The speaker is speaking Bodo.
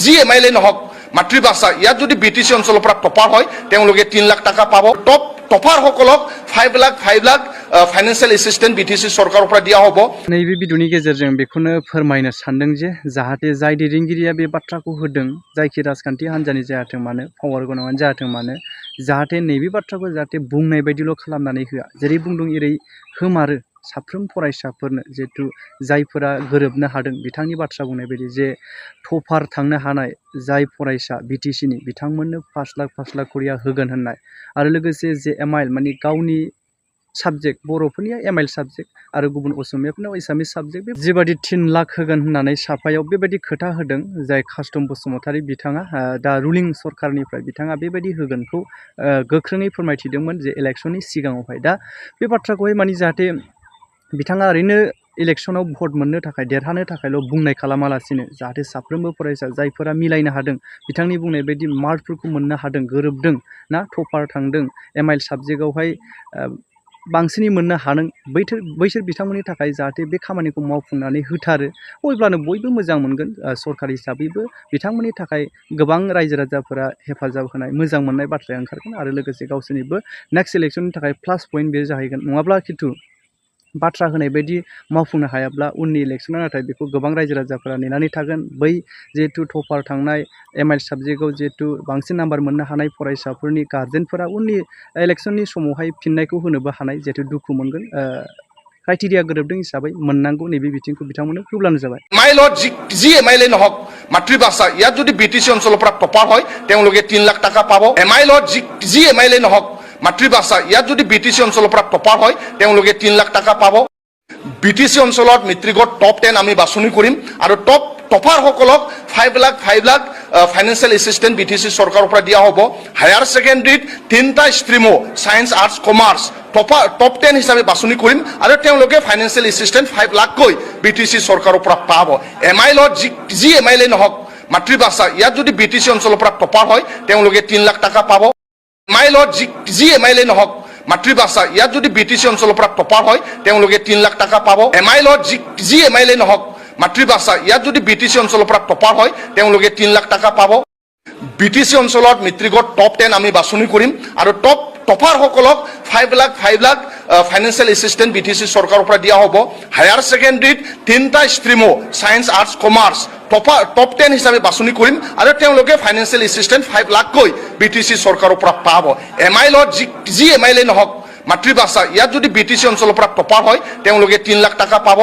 যি এমএলএ নহওক মাতৃভাষা ইয়াত যদি বিটিসি অঞ্চলৰ পৰা টপাৰ হয় তেওঁলোকে 3 লাখ টাকা পাব টপাৰ সকলক 5 লাখ ফাইনেন্সিয়েল এসিস্টেন্ট বিটিসি सरकारৰ পৰা দিয়া হ'ব। नैबे भिडिअनि गेजेरजों बेखौनो फोरमायनो सानदों जे जाहाथे जाय दैदेनगिरिया बे बाथ्राखौ होदों जायखि राजखान्थि हान्जानि जायाथों मानो पावार गोनाङानो जायाथों मानो जाहाथे नैबे बाथ्राखौ जाहाथे बुंनाय बायदिल' खालामनानै होआ जेरै बुंदों एरै होमारो साफ्रोम फरायसाफोरनो जिहेतु जायफोरा गोरोबनो हादों बिथांनि बाथ्रा बुंनाय बायदि जे टपार थांनो हानाय जाय फरायसा बिटिसिनि बिथांमोननो 5 लाख करिया होगोन होननाय आरो लोगोसे जे एमआइएल माने गावनि साबजेक्ट बर'फोरनिया एमआइएल साबजेक्ट आरो गुबुन असमियाफोरनाव एसामिस साबजेक्ट बेबायदि 3 लाख होगोन होननानै साफायाव बेबायदि खोथा होदों जाय कास्टम बसुमतारी बिथाङा दा रुलिं सरकारनिफ्राय बिथाङा बेबायदि होगोनखौ गोख्रोङै फोरमायथिदोंमोन जे इलेक्शननि सिगाङावहाय दा बे बाथ्राखौहाय माने जाहाथे बिथाङा ओरैनो इलेक्शनाव भट मोननो थाखाय देरहानो थाखायल' बुंनाय खालामालासिनो जाहाथे साफ्रोमबो फरायसा जायफोरा मिलायनो हादों बिथांनि बुंनाय बायदि मार्कफोरखौ मोननो हादों गोरोबदों ना टपार थांदों एमआइएल साबजेक्टआवहाय बांसिनै मोननो हादों बैसोर बिथांमोननि थाखाय जाहाथे बे खामानिखौ मावफुंनानै होथारो अब्लानो बयबो मोजां मोनगोन सरकार हिसाबैबो बिथांमोननि थाखाय गोबां रायजो राजाफोरा हेफाजाब होनाय मोजां मोननाय बाथ्राया ओंखारगोन आरो लोगोसे गावसोरनिबो नेक्स्ट इलेक्शननि थाखाय प्लास पइन्ट बे जाहैगोन नङाब्ला खिन्थु बाथ्रा होनाय बायदि मावफुंनो हायाब्ला उननि इलेक्शनाव नाथाय बेखौ गोबां रायजो राजाफोरा नेनानै थागोन बै जिहेतु टपार थांनाय एमआइएल साबजेक्टआव जिहेतु बांसिन नाम्बार मोननो हानाय फरायसाफोरनि गार्जेनफोरा उननि इलेक्शननि समावहाय फिननायखौ होनोबो हानाय जिहेतु दुखु मोनगोन क्राइटेरिया गोरोबदों हिसाबै मोननांगौ नैबे बिथिंखौ बिथांमोननो होब्लानो जाबाय। এমআইএলত যি এমএলএ নহওক মাতৃভাষা ইয়াত যদি বিটিসি অঞ্চলৰ পৰা টপাৰ হয় তেওঁলোকে 3 লাখ টাকা পাব। এমআইএলত যি এমএলএ নহওক মাতৃভাষা ইয়াত যদি বিটিসি অঞ্চলৰ পৰা টপাৰ হয় তেওঁলোকে 3 লাখ টাকা পাব। বিটিসি অঞ্চলত মেট্ৰিকত টপ 10 আমি বাছনি কৰিম আৰু টপাৰ সকলক 5 লাখ ফাইনেন্সিয়েল এসিস্টেন্ট বিটিসি চৰকাৰৰ পৰা দিয়া হ'ব। হায়াৰ সেকেন্ডাৰীত 3টা ষ্ট্ৰীমো সায়েন্স আৰ্টছ কমাৰ্চ টপ 10 হিচাপে বাছনি কৰিম আৰু তেওঁলোকে ফাইনেন্সিয়েল এসিস্টেন্ট 5 লাখকৈ বিটিসি চৰকাৰৰ পৰা পাব। এমআইএলত যি এমএলএ নহওক মাতৃভাষা ইয়াত যদি বিটিসি অঞ্চলৰ পৰা টপাৰ হয় তেওঁলোকে 3 লাখ টাকা পাব। এমআইএলত যি এমএলএ নহওক মাতৃভাষা ইয়াত যদি বিটিসি অঞ্চলৰ পৰা টপাৰ হয় তেওঁলোকে 3 লাখ টাকা পাব। এমআইএলত যি এমএলএ নহওক মাতৃভাষা ইয়াত যদি বিটিসি অঞ্চলৰ পৰা টপাৰ হয় তেওঁলোকে 3 লাখ টাকা পাব। বিটিসি অঞ্চলত মেট্ৰিকত টপ 10 আমি বাছনি কৰিম আৰু টপাৰ সকলক 5 লাখ ফাইনেন্সিয়েল এসিস্টেন্ট বিটিসি চৰকাৰৰ পৰা দিয়া হ'ব। হায়াৰ সেকেন্ডাৰীত 3টা ষ্ট্ৰীমো সায়েন্স আৰ্টছ কমাৰ্চ টপ 10 হিচাপে বাছনি কৰিম আৰু তেওঁলোকে ফাইনেন্সিয়েল এসিস্টেন্ট 5 লাখকৈ বিটিসি চৰকাৰৰ পৰা পাব। এমআইএলত যি এমএলএ নহওক মাতৃভাষা ইয়াত যদি বিটিসি অঞ্চলৰ পৰা টপাৰ হয় তেওঁলোকে 3 লাখ টাকা পাব।